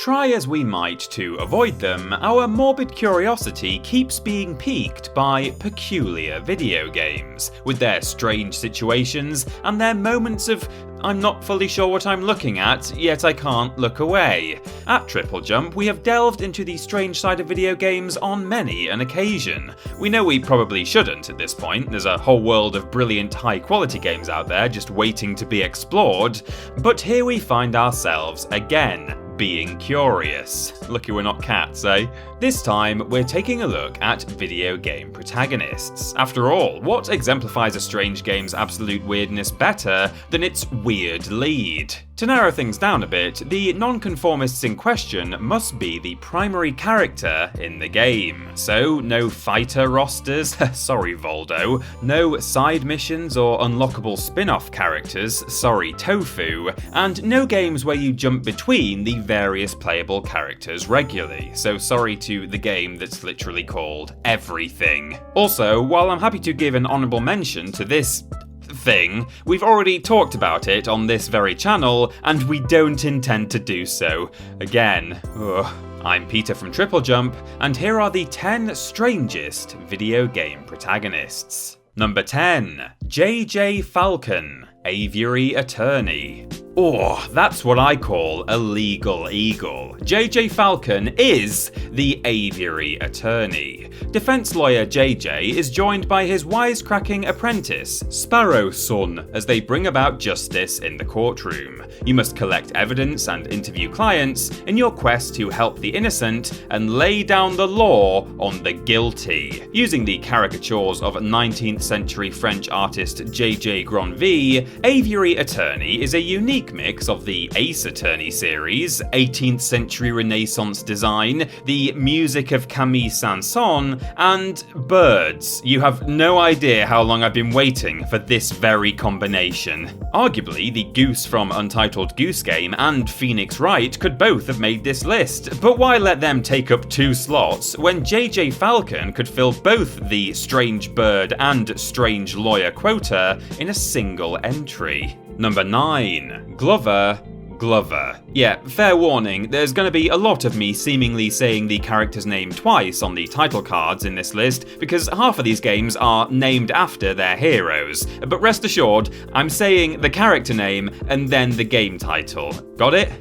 try as we might to avoid them, our morbid curiosity keeps being piqued by peculiar video games, with their strange situations and their moments of I'm not fully sure what I'm looking at, yet I can't look away. At TripleJump, we have delved into the strange side of video games on many an occasion. We know we probably shouldn't at this point, there's a whole world of brilliant high-quality games out there just waiting to be explored, but here we find ourselves again, being curious. Lucky we're not cats, eh? This time, we're taking a look at video game protagonists. After all, what exemplifies a strange game's absolute weirdness better than its weird lead? To narrow things down a bit, the nonconformists in question must be the primary character in the game. So, no fighter rosters, sorry Voldo, no side missions or unlockable spin-off characters, sorry Tofu, and no games where you jump between the various playable characters regularly, so sorry to the game that's literally called Everything. Also, while I'm happy to give an honourable mention to this thing, we've already talked about it on this very channel, and we don't intend to do so again. Ugh. I'm Peter from TripleJump, and here are the 10 strangest video game protagonists. Number 10. JJ Falcon, Aviary Attorney. Oh, that's what I call a legal eagle. JJ Falcon is the Aviary Attorney. Defense lawyer JJ is joined by his wisecracking apprentice, Sparrow Son, as they bring about justice in the courtroom. You must collect evidence and interview clients in your quest to help the innocent and lay down the law on the guilty. Using the caricatures of 19th century French artist JJ Granville, Aviary Attorney is a unique mix of the Ace Attorney series, 18th century Renaissance design, the music of Camille Saint-Saëns, and birds. You have no idea how long I've been waiting for this very combination. Arguably, the Goose from Untitled Goose Game and Phoenix Wright could both have made this list, but why let them take up 2 slots when JJ Falcon could fill both the strange bird and strange lawyer quota in a single entry? Number 9. Glover. Yeah, fair warning, there's going to be a lot of me seemingly saying the character's name twice on the title cards in this list, because half of these games are named after their heroes. But rest assured, I'm saying the character name and then the game title. Got it?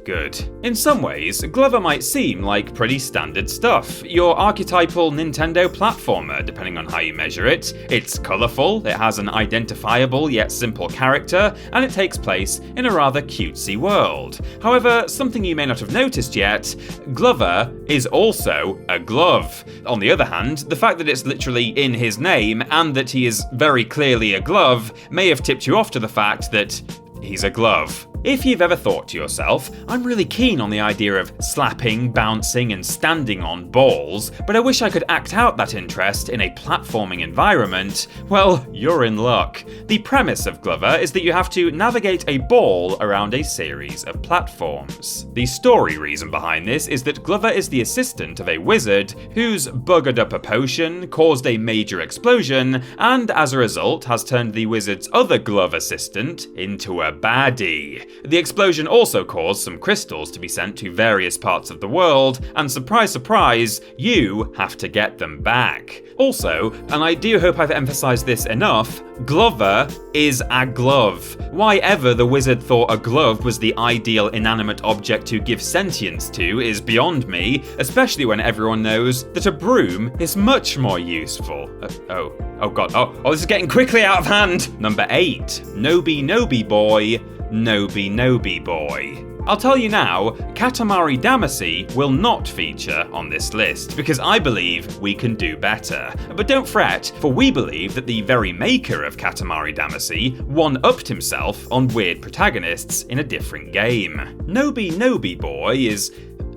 Good. In some ways, Glover might seem like pretty standard stuff. Your archetypal Nintendo platformer, depending on how you measure it. It's colourful, it has an identifiable yet simple character, and it takes place in a rather cutesy world. However, something you may not have noticed yet, Glover is also a glove. On the other hand, the fact that it's literally in his name and that he is very clearly a glove may have tipped you off to the fact that he's a glove. If you've ever thought to yourself, I'm really keen on the idea of slapping, bouncing, and standing on balls, but I wish I could act out that interest in a platforming environment, well, you're in luck. The premise of Glover is that you have to navigate a ball around a series of platforms. The story reason behind this is that Glover is the assistant of a wizard who's buggered up a potion, caused a major explosion, and as a result has turned the wizard's other glove assistant into a baddie. The explosion also caused some crystals to be sent to various parts of the world, and surprise surprise, you have to get them back. Also, and I do hope I've emphasised this enough, Glover is a glove. Why ever the wizard thought a glove was the ideal inanimate object to give sentience to is beyond me, especially when everyone knows that a broom is much more useful. Oh god, this is getting quickly out of hand! Number 8. Nobi Nobi Boy, Nobi Nobi Boy. I'll tell you now, Katamari Damacy will not feature on this list, because I believe we can do better. But don't fret, for we believe that the very maker of Katamari Damacy one-upped himself on weird protagonists in a different game. Nobi Nobi Boy is,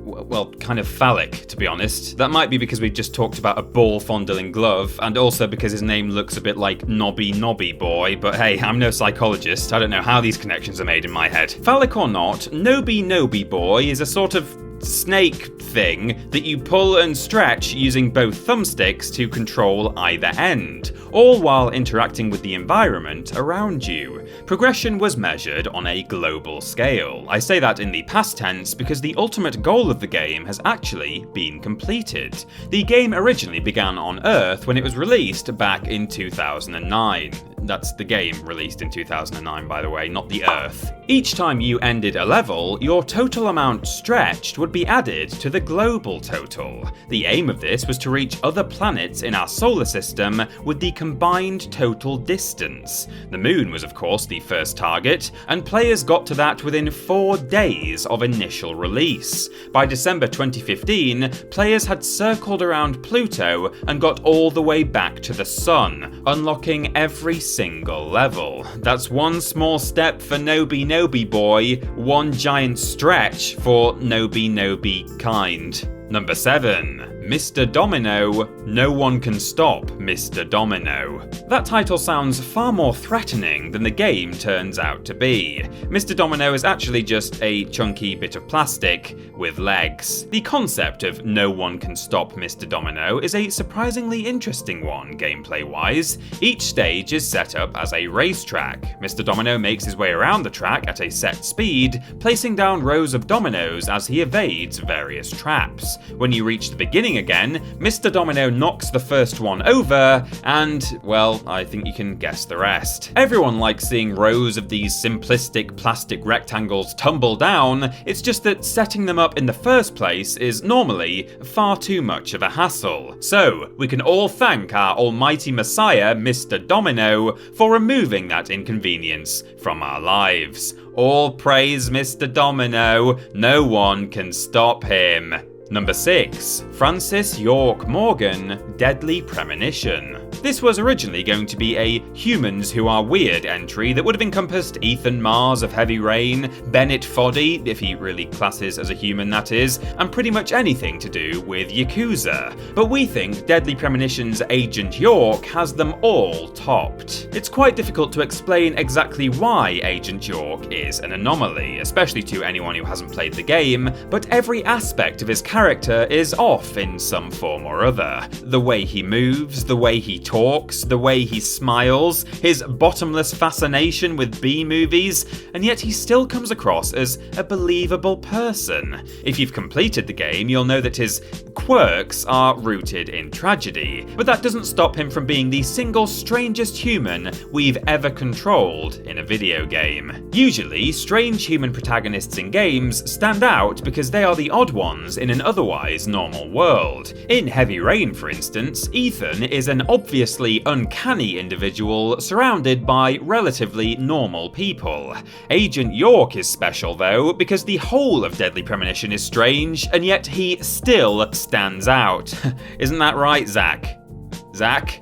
well, kind of phallic, to be honest. That might be because we've just talked about a ball-fondling glove, and also because his name looks a bit like Nobi Nobi Boy, but hey, I'm no psychologist, I don't know how these connections are made in my head. Phallic or not, Nobi Nobi Boy is a sort of snake thing that you pull and stretch using both thumbsticks to control either end. all while interacting with the environment around you. Progression was measured on a global scale. I say that in the past tense because the ultimate goal of the game has actually been completed. The game originally began on Earth when it was released back in 2009. That's the game released in 2009, by the way, not the Earth. Each time you ended a level, your total amount stretched would be added to the global total. The aim of this was to reach other planets in our solar system with the combined total distance. The moon was of course the first target, and players got to that within 4 days of initial release. By December 2015, players had circled around Pluto and got all the way back to the sun, unlocking every single level. That's one small step for Nobi Nobi Boy, one giant stretch for Nobi Nobi kind. Number 7. Mr Domino, No One Can Stop Mr Domino. That title sounds far more threatening than the game turns out to be. Mr Domino is actually just a chunky bit of plastic with legs. The concept of No One Can Stop Mr Domino is a surprisingly interesting one gameplay-wise. Each stage is set up as a racetrack. Mr Domino makes his way around the track at a set speed, placing down rows of dominoes as he evades various traps. When you reach the beginning again, Mr Domino knocks the first one over, and, well, I think you can guess the rest. Everyone likes seeing rows of these simplistic plastic rectangles tumble down, it's just that setting them up in the first place is normally far too much of a hassle. So, we can all thank our almighty messiah, Mr Domino, for removing that inconvenience from our lives. All praise Mr Domino, no one can stop him. Number 6. Francis York Morgan, Deadly Premonition. This was originally going to be a Humans Who Are Weird entry that would have encompassed Ethan Mars of Heavy Rain, Bennett Foddy, if he really classes as a human that is, and pretty much anything to do with Yakuza. But we think Deadly Premonition's Agent York has them all topped. It's quite difficult to explain exactly why Agent York is an anomaly, especially to anyone who hasn't played the game, but every aspect of his character is off in some form or other. The way he moves, the way he talks, the way he smiles, his bottomless fascination with B-movies, and yet he still comes across as a believable person. If you've completed the game, you'll know that his quirks are rooted in tragedy, but that doesn't stop him from being the single strangest human we've ever controlled in a video game. Usually, strange human protagonists in games stand out because they are the odd ones in an otherwise normal world. In Heavy Rain, for instance, Ethan is an obviously uncanny individual surrounded by relatively normal people. Agent York is special though, because the whole of Deadly Premonition is strange, and yet he still stands out. Isn't that right, Zach? Zach?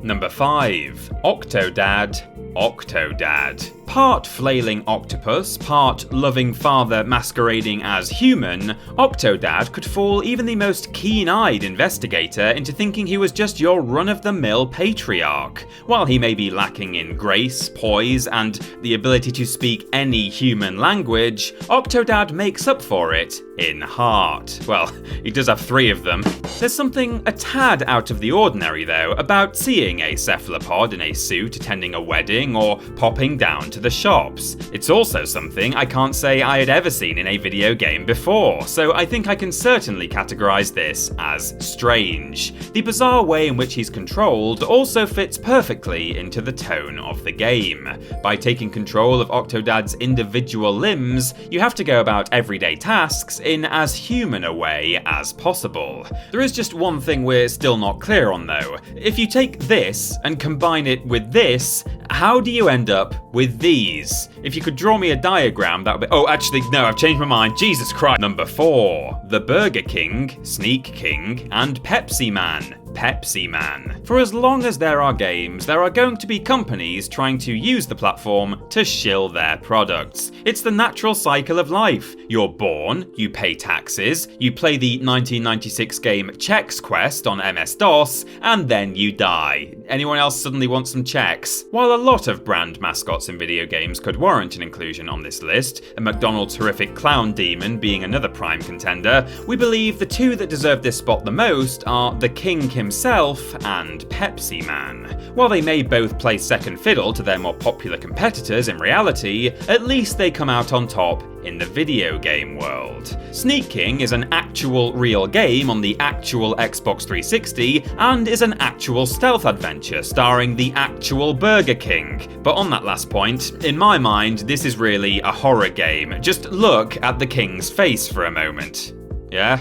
Number 5. Octodad, Octodad. Part flailing octopus, part loving father masquerading as human, Octodad could fool even the most keen-eyed investigator into thinking he was just your run-of-the-mill patriarch. While he may be lacking in grace, poise, and the ability to speak any human language, Octodad makes up for it in heart. Well, he does have 3 of them. There's something a tad out of the ordinary, though, about seeing a cephalopod in a suit attending a wedding or popping down to the shops. It's also something I can't say I had ever seen in a video game before, so I think I can certainly categorise this as strange. The bizarre way in which he's controlled also fits perfectly into the tone of the game. By taking control of Octodad's individual limbs, you have to go about everyday tasks in as human a way as possible. There is just one thing we're still not clear on though. If you take this and combine it with this, how do you end up with these? If you could draw me a diagram, that would be... Oh, actually, no, I've changed my mind. Jesus Christ. Number 4. The Burger King, Sneak King, and Pepsi Man. Pepsi Man. For as long as there are games, there are going to be companies trying to use the platform to shill their products. It's the natural cycle of life. You're born, you pay taxes, you play the 1996 game Chex Quest on MS-DOS, and then you die. Anyone else suddenly want some checks? While a lot of brand mascots in video games could warrant an inclusion on this list, a McDonald's horrific clown demon being another prime contender, we believe the 2 that deserve this spot the most are the King himself himself and Pepsi Man. While they may both play second fiddle to their more popular competitors in reality, at least they come out on top in the video game world. Sneak King is an actual real game on the actual Xbox 360 and is an actual stealth adventure starring the actual Burger King. But on that last point, in my mind, this is really a horror game. Just look at the King's face for a moment. Yeah?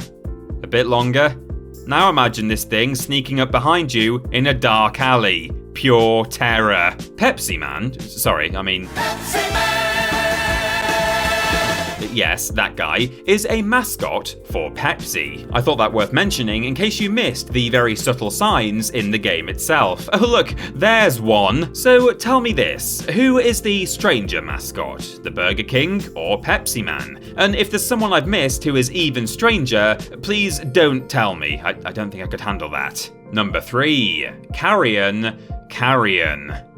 A bit longer? Now imagine this thing sneaking up behind you in a dark alley. Pure terror. Pepsi Man? Pepsi Man! Yes, that guy is a mascot for Pepsi. I thought that worth mentioning in case you missed the very subtle signs in the game itself. Oh look, there's one. So tell me this, who is the stranger mascot? The Burger King or Pepsi Man? And if there's someone I've missed who is even stranger, please don't tell me. I don't think I could handle that. Number 3, Carrion.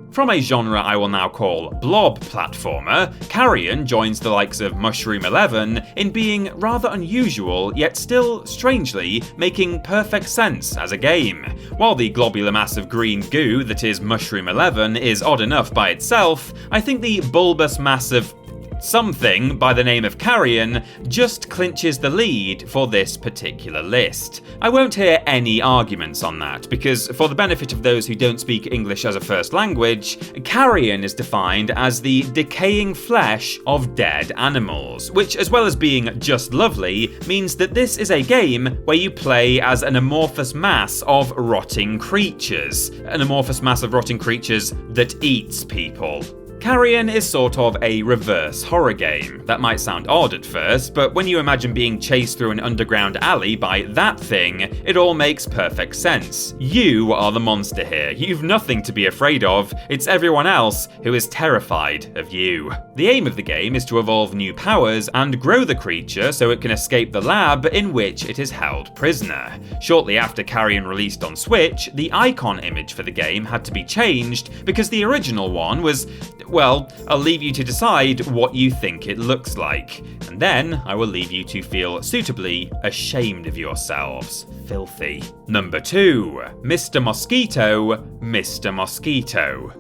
From a genre I will now call blob platformer, Carrion joins the likes of Mushroom 11 in being rather unusual, yet still, strangely, making perfect sense as a game. While the globular mass of green goo that is Mushroom 11 is odd enough by itself, I think the bulbous mass of something by the name of Carrion just clinches the lead for this particular list. I won't hear any arguments on that, because for the benefit of those who don't speak English as a first language, Carrion is defined as the decaying flesh of dead animals, which, as well as being just lovely, means that this is a game where you play as an amorphous mass of rotting creatures. An amorphous mass of rotting creatures that eats people. Carrion is sort of a reverse horror game. That might sound odd at first, but when you imagine being chased through an underground alley by that thing, it all makes perfect sense. You are the monster here. You've nothing to be afraid of. It's everyone else who is terrified of you. The aim of the game is to evolve new powers and grow the creature so it can escape the lab in which it is held prisoner. Shortly after Carrion released on Switch, the icon image for the game had to be changed because the original one was, well, I'll leave you to decide what you think it looks like. And then I will leave you to feel suitably ashamed of yourselves. Filthy. Number 2. Mr. Mosquito.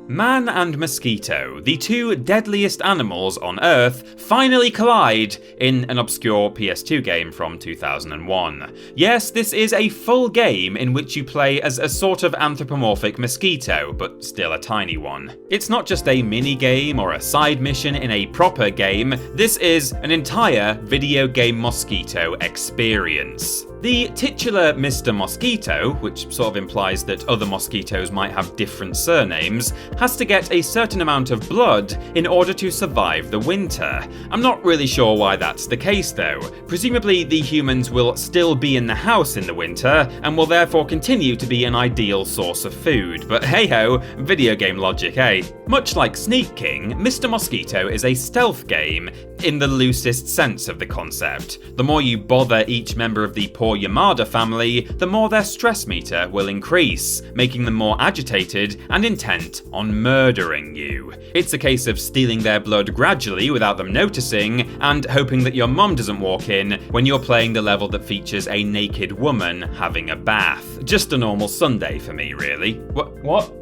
Man and Mosquito, the two deadliest animals on Earth, finally collide in an obscure PS2 game from 2001. Yes, this is a full game in which you play as a sort of anthropomorphic mosquito, but still a tiny one. It's not just a mini-game or a side mission in a proper game, this is an entire video game mosquito experience. The titular Mr. Mosquito, which sort of implies that other mosquitoes might have different surnames, has to get a certain amount of blood in order to survive the winter. I'm not really sure why that's the case though. Presumably the humans will still be in the house in the winter and will therefore continue to be an ideal source of food. But hey ho, video game logic, eh? Much like Sneak King, Mr. Mosquito is a stealth game in the loosest sense of the concept. The more you bother each member of the poor Yamada family, the more their stress meter will increase, making them more agitated and intent on murdering you. It's a case of stealing their blood gradually without them noticing, and hoping that your mum doesn't walk in when you're playing the level that features a naked woman having a bath. Just a normal Sunday for me, really. What?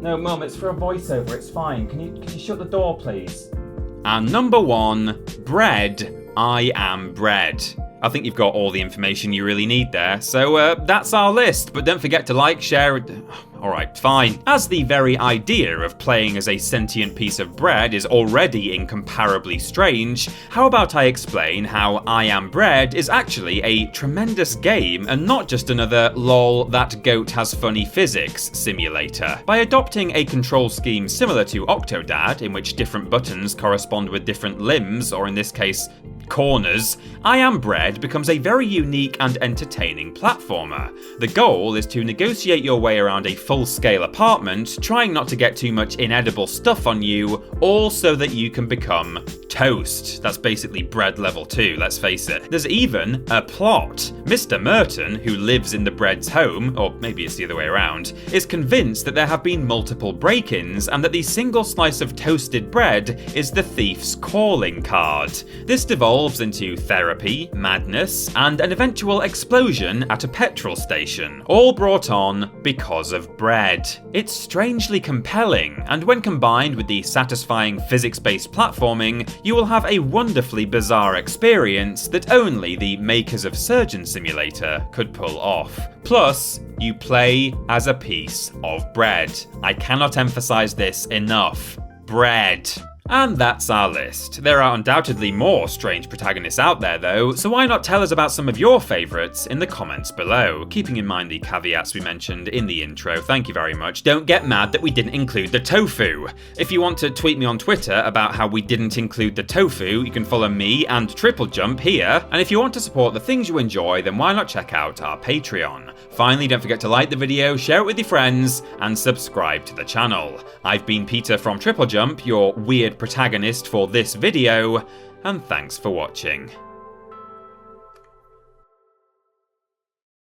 No, Mum, it's for a voiceover, it's fine. Can you shut the door, please? And number 1, bread. I am bread. I think you've got all the information you really need there. So that's our list, but don't forget to like, share it. Alright, fine. As the very idea of playing as a sentient piece of bread is already incomparably strange, how about I explain how I Am Bread is actually a tremendous game and not just another lol that goat has funny physics simulator. By adopting a control scheme similar to Octodad, in which different buttons correspond with different limbs, or in this case, corners, I Am Bread becomes a very unique and entertaining platformer. The goal is to negotiate your way around a full-scale apartment, trying not to get too much inedible stuff on you, all so that you can become toast. That's basically bread level 2, let's face it. There's even a plot. Mr. Merton, who lives in the bread's home, or maybe it's the other way around, is convinced that there have been multiple break-ins and that the single slice of toasted bread is the thief's calling card. This devolves devolves into therapy, madness, and an eventual explosion at a petrol station, all brought on because of bread. It's strangely compelling, and when combined with the satisfying physics-based platforming, you will have a wonderfully bizarre experience that only the makers of Surgeon Simulator could pull off. Plus, you play as a piece of bread. I cannot emphasize this enough. Bread. And that's our list. There are undoubtedly more strange protagonists out there though, so why not tell us about some of your favourites in the comments below, keeping in mind the caveats we mentioned in the intro. Thank you very much. Don't get mad that we didn't include the tofu. If you want to tweet me on Twitter about how we didn't include the tofu, you can follow me and TripleJump here, and if you want to support the things you enjoy, then why not check out our Patreon. Finally, don't forget to like the video, share it with your friends, and subscribe to the channel. I've been Peter from TripleJump, your weird protagonist for this video, and thanks for watching.